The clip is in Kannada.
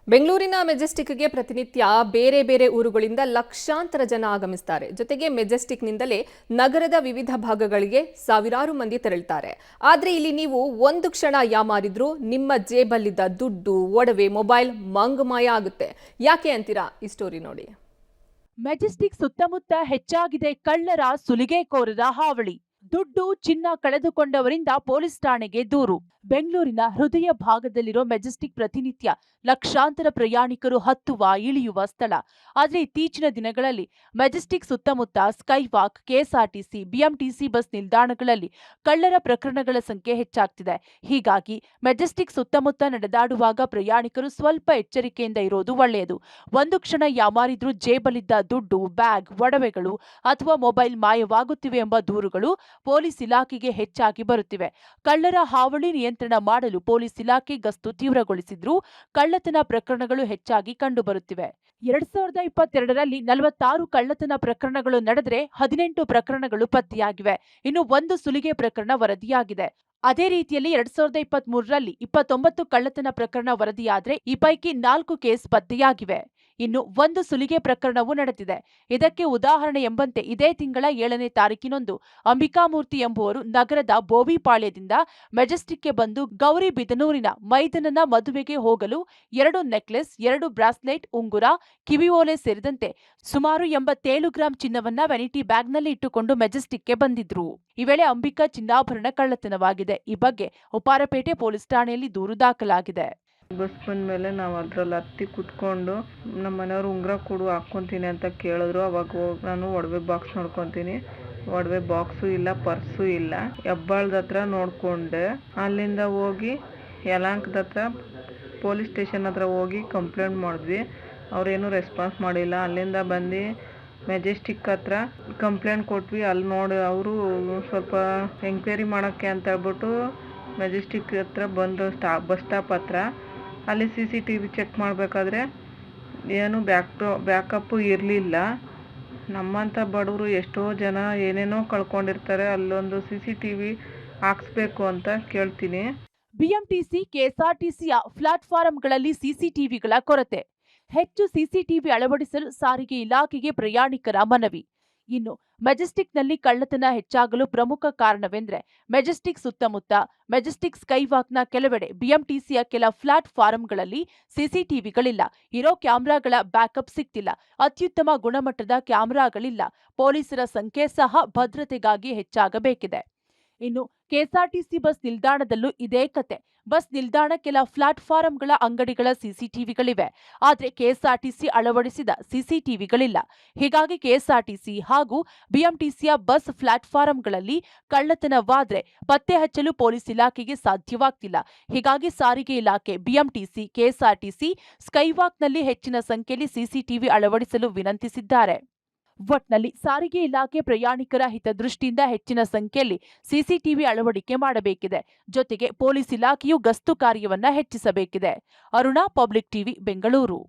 ಬೆಂಗಳೂರಿನ ಮೆಜೆಸ್ಟಿಕ್ಗೆ ಪ್ರತಿನಿತ್ಯ ಬೇರೆ ಬೇರೆ ಊರುಗಳಿಂದ ಲಕ್ಷಾಂತರ ಜನ ಆಗಮಿಸುತ್ತಾರೆ. ಜೊತೆಗೆ ಮೆಜೆಸ್ಟಿಕ್ನಿಂದಲೇ ನಗರದ ವಿವಿಧ ಭಾಗಗಳಿಗೆ ಸಾವಿರಾರು ಮಂದಿ ತೆರಳುತ್ತಾರೆ. ಆದರೆ ಇಲ್ಲಿ ನೀವು ಒಂದು ಕ್ಷಣ ಯಾಮಾರಿದ್ರೂ ನಿಮ್ಮ ಜೇಬಲ್ಲಿದ್ದ ದುಡ್ಡು, ಒಡವೆ, ಮೊಬೈಲ್ ಮಂಗಮಾಯ ಆಗುತ್ತೆ. ಯಾಕೆ ಅಂತೀರಾ? ಈ ಸ್ಟೋರಿ ನೋಡಿ. ಮೆಜೆಸ್ಟಿಕ್ ಸುತ್ತಮುತ್ತ ಹೆಚ್ಚಾಗಿದೆ ಕಳ್ಳರ, ಸುಲಿಗೆಕೋರರ ಹಾವಳಿ. ದುಡ್ಡು, ಚಿನ್ನ ಕಳೆದುಕೊಂಡವರಿಂದ ಪೊಲೀಸ್ ಠಾಣೆಗೆ ದೂರು. ಬೆಂಗಳೂರಿನ ಹೃದಯ ಭಾಗದಲ್ಲಿರೋ ಮೆಜೆಸ್ಟಿಕ್ ಪ್ರತಿನಿತ್ಯ ಲಕ್ಷಾಂತರ ಪ್ರಯಾಣಿಕರು ಹತ್ತುವ, ಇಳಿಯುವ ಸ್ಥಳ. ಆದರೆ ಇತ್ತೀಚಿನ ದಿನಗಳಲ್ಲಿ ಮೆಜೆಸ್ಟಿಕ್ ಸುತ್ತಮುತ್ತ sky walk, KSRTC, BMTC bus ನಿಲ್ದಾಣಗಳಲ್ಲಿ ಕಳ್ಳರ ಪ್ರಕರಣಗಳ ಸಂಖ್ಯೆ ಹೆಚ್ಚಾಗ್ತಿದೆ. ಹೀಗಾಗಿ ಮೆಜೆಸ್ಟಿಕ್ ಸುತ್ತಮುತ್ತ ನಡೆದಾಡುವಾಗ ಪ್ರಯಾಣಿಕರು ಸ್ವಲ್ಪ ಎಚ್ಚರಿಕೆಯಿಂದ ಇರೋದು ಒಳ್ಳೆಯದು. ಒಂದು ಕ್ಷಣ ಯಾಮಾರಿದ್ರೂ ಜೇಬಲಿದ್ದ ದುಡ್ಡು, ಬ್ಯಾಗ್, ಒಡವೆಗಳು ಅಥವಾ ಮೊಬೈಲ್ ಮಾಯವಾಗುತ್ತಿವೆ ಎಂಬ ದೂರುಗಳು ಪೊಲೀಸ್ ಇಲಾಖೆಗೆ ಹೆಚ್ಚಾಗಿ ಬರುತ್ತಿವೆ. ಕಳ್ಳರ ಹಾವಳಿ ನಿಯಂತ್ರಣ ಮಾಡಲು ಪೊಲೀಸ್ ಇಲಾಖೆ ಗಸ್ತು ತೀವ್ರಗೊಳಿಸಿದ್ರೂ ಕಳ್ಳತನ ಪ್ರಕರಣಗಳು ಹೆಚ್ಚಾಗಿ ಕಂಡುಬರುತ್ತಿವೆ. 2022ರಲ್ಲಿ 46 ಕಳ್ಳತನ ಪ್ರಕರಣಗಳು ನಡೆದರೆ 18 ಪ್ರಕರಣಗಳು ಪತ್ತೆಯಾಗಿವೆ. ಇನ್ನು 1 ಸುಲಿಗೆ ಪ್ರಕರಣ ವರದಿಯಾಗಿದೆ. ಅದೇ ರೀತಿಯಲ್ಲಿ 2023ರಲ್ಲಿ 29 ಕಳ್ಳತನ ಪ್ರಕರಣ ವರದಿಯಾದರೆ ಈ ಪೈಕಿ 4 ಕೇಸ್ ಪತ್ತೆಯಾಗಿವೆ. ಇನ್ನು 1 ಸುಲಿಗೆ ಪ್ರಕರಣವೂ ನಡೆದಿದೆ. ಇದಕ್ಕೆ ಉದಾಹರಣೆ ಎಂಬಂತೆ ಇದೇ ತಿಂಗಳ 7ನೇ ತಾರೀಕಿನಂದು ಅಂಬಿಕಾಮೂರ್ತಿ ಎಂಬುವರು ನಗರದ ಬೋವಿಪಾಳ್ಯದಿಂದ ಮೆಜೆಸ್ಟಿಕ್ಗೆ ಬಂದು ಗೌರಿಬಿದನೂರಿನ ಮೈದನನ ಮದುವೆಗೆ ಹೋಗಲು 2 ನೆಕ್ಲೆಸ್, 2 ಬ್ರಾಸ್ಲೆಟ್, ಉಂಗುರ, ಕಿವಿಯೋಲೆ ಸೇರಿದಂತೆ ಸುಮಾರು 87 ಗ್ರಾಂ ಚಿನ್ನವನ್ನ ವೆನಿಟಿ ಬ್ಯಾಗ್ನಲ್ಲಿ ಇಟ್ಟುಕೊಂಡು ಮೆಜೆಸ್ಟಿಕ್ಗೆ ಬಂದಿದ್ರು. ಈ ವೇಳೆ ಅಂಬಿಕಾ ಚಿನ್ನಾಭರಣ ಕಳ್ಳತನವಾಗಿದೆ. ಈ ಬಗ್ಗೆ ಉಪ್ಪಾರಪೇಟೆ ಪೊಲೀಸ್ ಠಾಣೆಯಲ್ಲಿ ದೂರು ದಾಖಲಾಗಿದೆ. ಬಸ್ ಬಂದಮೇಲೆ ನಾವು ಅದ್ರಲ್ಲಿ ಹತ್ತಿ ಕುತ್ಕೊಂಡು ನಮ್ಮ ಮನೆಯವ್ರು ಉಂಗುರ ಕೊಡು ಹಾಕ್ಕೊತೀನಿ ಅಂತ ಕೇಳಿದ್ರು. ಅವಾಗ ಹೋಗಿ ನಾನು ಒಡವೆ ಬಾಕ್ಸ್ ನೋಡ್ಕೊತೀನಿ. ಒಡವೆ ಬಾಕ್ಸು ಇಲ್ಲ, ಪರ್ಸು ಇಲ್ಲ. ಹೆಬ್ಬಾಳದ ಹತ್ರ ನೋಡಿಕೊಂಡೆ. ಅಲ್ಲಿಂದ ಹೋಗಿ ಯಲಹಂಕದ ಹತ್ರ ಪೊಲೀಸ್ ಸ್ಟೇಷನ್ ಹತ್ರ ಹೋಗಿ ಕಂಪ್ಲೇಂಟ್ ಮಾಡಿದ್ವಿ. ಅವ್ರೇನು ರೆಸ್ಪಾನ್ಸ್ ಮಾಡಿಲ್ಲ. ಅಲ್ಲಿಂದ ಬಂದು ಮೆಜೆಸ್ಟಿಕ್ ಹತ್ರ ಕಂಪ್ಲೇಂಟ್ ಕೊಟ್ವಿ. ಅಲ್ಲಿ ನೋಡಿ ಅವರು ಸ್ವಲ್ಪ ಎಂಕ್ವೈರಿ ಮಾಡೋಕ್ಕೆ ಅಂತ ಹೇಳ್ಬಿಟ್ಟು ಮೆಜೆಸ್ಟಿಕ್ ಹತ್ರ ಬಂದು ಬಸ್ ಸ್ಟಾಪ್ ಹತ್ರ ಅಲ್ಲಿ CCTV ಚೆಕ್ ಮಾಡಬೇಕಾದ್ರೆ ಏನು ಬ್ಯಾಕಪ್ಪು ಇರಲಿಲ್ಲ. ನಮ್ಮಂಥ ಬಡವರು ಎಷ್ಟೋ ಜನ ಏನೇನೋ ಕಳ್ಕೊಂಡಿರ್ತಾರೆ. ಅಲ್ಲೊಂದು CCTV ಹಾಕ್ಸ್ಬೇಕು ಅಂತ ಕೇಳ್ತೀನಿ. ಬಿಎಂಟಿಸಿ, ಕೆಎಸ್ಆರ್ಟಿಸಿಯ ಪ್ಲಾಟ್ಫಾರಂಗಳಲ್ಲಿ ಸಿಸಿಟಿವಿಗಳ ಕೊರತೆ. ಹೆಚ್ಚು ಸಿಸಿಟಿವಿ ಅಳವಡಿಸಲು ಸಾರಿಗೆ ಇಲಾಖೆಗೆ ಪ್ರಯಾಣಿಕರ ಮನವಿ. ಇನ್ನು ಮೆಜೆಸ್ಟಿಕ್ನಲ್ಲಿ ಕಳ್ಳತನ ಹೆಚ್ಚಾಗಲು ಪ್ರಮುಖ ಕಾರಣವೆಂದರೆ ಮೆಜೆಸ್ಟಿಕ್ ಸುತ್ತಮುತ್ತ, ಮೆಜೆಸ್ಟಿಕ್ ಸ್ಕೈವಾಕ್ನ ಕೆಲವೆಡೆ, ಬಿಎಂಟಿಸಿಯ ಕೆಲ ಪ್ಲಾಟ್ಫಾರಂಗಳಲ್ಲಿ ಸಿಸಿಟಿವಿಗಳಿಲ್ಲ. ಇರೋ ಕ್ಯಾಮೆರಾಗಳ ಬ್ಯಾಕಪ್ ಸಿಗ್ತಿಲ್ಲ. ಅತ್ಯುತ್ತಮ ಗುಣಮಟ್ಟದ ಕ್ಯಾಮೆರಾಗಳಿಲ್ಲ. ಪೊಲೀಸರ ಸಂಖ್ಯೆ ಸಹ ಭದ್ರತೆಗಾಗಿ ಹೆಚ್ಚಾಗಬೇಕಿದೆ. ಇನ್ನು ಕೆಎಸ್ಆರ್ಟಿಸಿ ಬಸ್ ನಿಲ್ದಾಣದಲ್ಲೂ ಇದೇ ಕತೆ. ಬಸ್ ನಿಲ್ದಾಣ ಕೆಲ ಪ್ಲಾಟ್ಫಾರಂಗಳ ಅಂಗಡಿಗಳ ಸಿಸಿಟಿವಿಗಳಿವೆ. ಆದರೆ ಕೆಎಸ್ಆರ್ಟಿಸಿ ಅಳವಡಿಸಿದ ಸಿಸಿಟಿವಿಗಳಿಲ್ಲ. ಹೀಗಾಗಿ ಕೆಎಸ್ಆರ್ಟಿಸಿ ಹಾಗೂ ಬಿಎಂಟಿಸಿಯ ಬಸ್ ಪ್ಲಾಟ್ಫಾರಂಗಳಲ್ಲಿ ಕಳ್ಳತನವಾದ್ರೆ ಪತ್ತೆ ಹಚ್ಚಲು ಪೊಲೀಸ್ ಇಲಾಖೆಗೆ ಸಾಧ್ಯವಾಗ್ತಿಲ್ಲ. ಹೀಗಾಗಿ ಸಾರಿಗೆ ಇಲಾಖೆ ಬಿಎಂಟಿಸಿ, ಕೆಎಸ್ಆರ್ಟಿಸಿ, ಸ್ಕೈವಾಕ್ನಲ್ಲಿ ಹೆಚ್ಚಿನ ಸಂಖ್ಯೆಯಲ್ಲಿ ಸಿಸಿಟಿವಿ ಅಳವಡಿಸಲು ವಿನಂತಿಸಿದ್ದಾರೆ. ಒಟ್ನಲ್ಲಿ ಸಾರಿಗೆ ಇಲಾಖೆ ಪ್ರಯಾಣಿಕರ ಹಿತದೃಷ್ಟಿಯಿಂದ ಹೆಚ್ಚಿನ ಸಂಖ್ಯೆಯಲ್ಲಿ ಸಿಸಿಟಿವಿ ಅಳವಡಿಕೆ ಮಾಡಬೇಕಿದೆ. ಜೊತೆಗೆ ಪೊಲೀಸ್ ಇಲಾಖೆಯು ಗಸ್ತು ಕಾರ್ಯವನ್ನ ಹೆಚ್ಚಿಸಬೇಕಿದೆ. Aruna, public TV, Bengaluru.